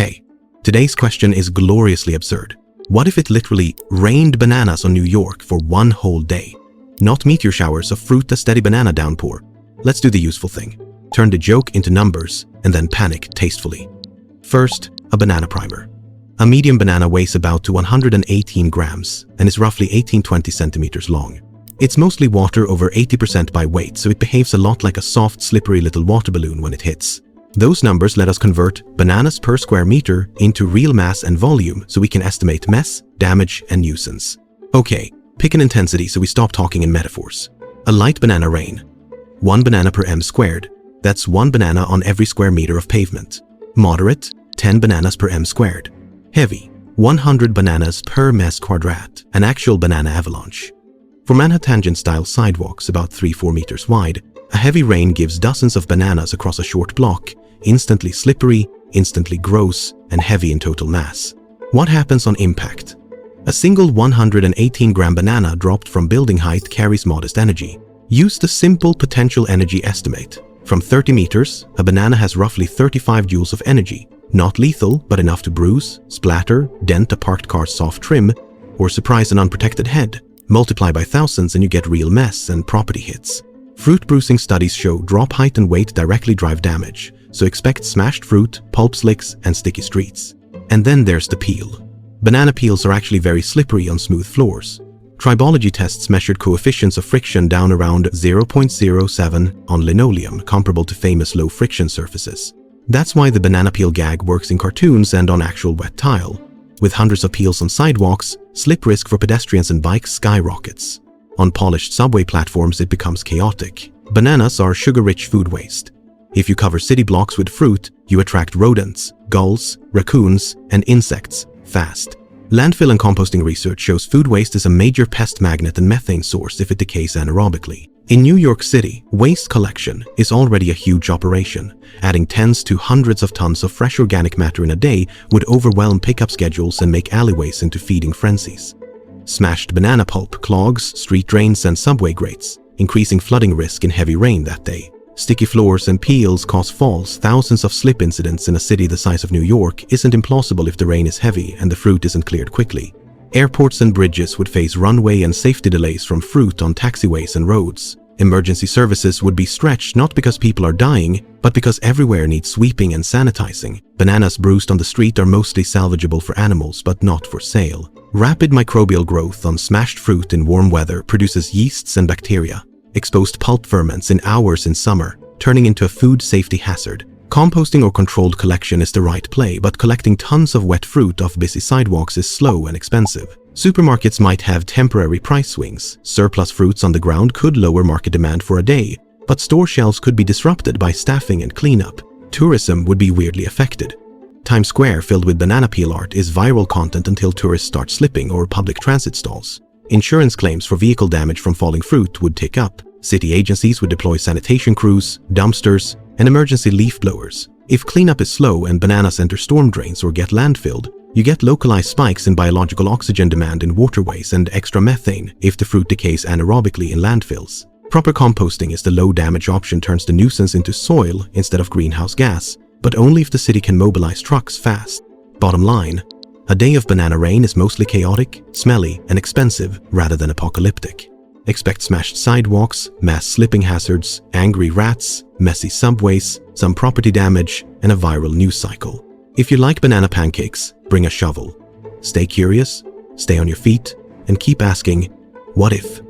Hey, today's question is gloriously absurd. What if it literally rained bananas on New York for one whole day? Not meteor showers of fruit, a steady banana downpour. Let's do the useful thing. Turn the joke into numbers and then panic tastefully. First, a banana primer. A medium banana weighs about 118 grams and is roughly 18-20 centimeters long. It's mostly water over 80% by weight, so it behaves a lot like a soft, slippery little water balloon when it hits. Those numbers let us convert bananas per square meter into real mass and volume so we can estimate mess, damage, and nuisance. Okay, pick an intensity so we stop talking in metaphors. A light banana rain. 1 banana per m squared. That's 1 banana on every square meter of pavement. Moderate, 10 bananas per m squared. Heavy, 100 bananas per mess quadrat, an actual banana avalanche. For Manhattan-style sidewalks about 3-4 meters wide, a heavy rain gives dozens of bananas across a short block, instantly slippery, instantly gross, and heavy in total mass. What happens on impact? A single 118-gram banana dropped from building height carries modest energy. Use the simple potential energy estimate. From 30 meters, a banana has roughly 35 joules of energy, not lethal, but enough to bruise, splatter, dent a parked car's soft trim, or surprise an unprotected head. Multiply by thousands and you get real mess and property hits. Fruit bruising studies show drop height and weight directly drive damage, so expect smashed fruit, pulp slicks, and sticky streets. And then there's the peel. Banana peels are actually very slippery on smooth floors. Tribology tests measured coefficients of friction down around 0.07 on linoleum, comparable to famous low friction surfaces. That's why the banana peel gag works in cartoons and on actual wet tile. With hundreds of peels on sidewalks, slip risk for pedestrians and bikes skyrockets. On polished subway platforms, it becomes chaotic. Bananas are sugar-rich food waste. If you cover city blocks with fruit, you attract rodents, gulls, raccoons, and insects fast. Landfill and composting research shows food waste is a major pest magnet and methane source if it decays anaerobically. In New York City, waste collection is already a huge operation. Adding tens to hundreds of tons of fresh organic matter in a day would overwhelm pickup schedules and make alleyways into feeding frenzies. Smashed banana pulp clogs street drains and subway grates, increasing flooding risk in heavy rain that day. Sticky floors and peels cause falls. Thousands of slip incidents in a city the size of New York isn't implausible if the rain is heavy and the fruit isn't cleared quickly. Airports and bridges would face runway and safety delays from fruit on taxiways and roads. Emergency services would be stretched not because people are dying, but because everywhere needs sweeping and sanitizing. Bananas bruised on the street are mostly salvageable for animals, but not for sale. Rapid microbial growth on smashed fruit in warm weather produces yeasts and bacteria. Exposed pulp ferments in hours in summer, turning into a food safety hazard. Composting or controlled collection is the right play, but collecting tons of wet fruit off busy sidewalks is slow and expensive. Supermarkets might have temporary price swings. Surplus fruits on the ground could lower market demand for a day, but store shelves could be disrupted by staffing and cleanup. Tourism would be weirdly affected. Times Square filled with banana peel art is viral content until tourists start slipping or public transit stalls. Insurance claims for vehicle damage from falling fruit would tick up. City agencies would deploy sanitation crews, dumpsters, and emergency leaf blowers. If cleanup is slow and bananas enter storm drains or get landfilled, you get localized spikes in biological oxygen demand in waterways and extra methane if the fruit decays anaerobically in landfills. Proper composting is the low-damage option, turns the nuisance into soil instead of greenhouse gas, but only if the city can mobilize trucks fast. Bottom line, a day of banana rain is mostly chaotic, smelly, and expensive rather than apocalyptic. Expect smashed sidewalks, mass slipping hazards, angry rats, messy subways, some property damage, and a viral news cycle. If you like banana pancakes, bring a shovel. Stay curious, stay on your feet, and keep asking, what if?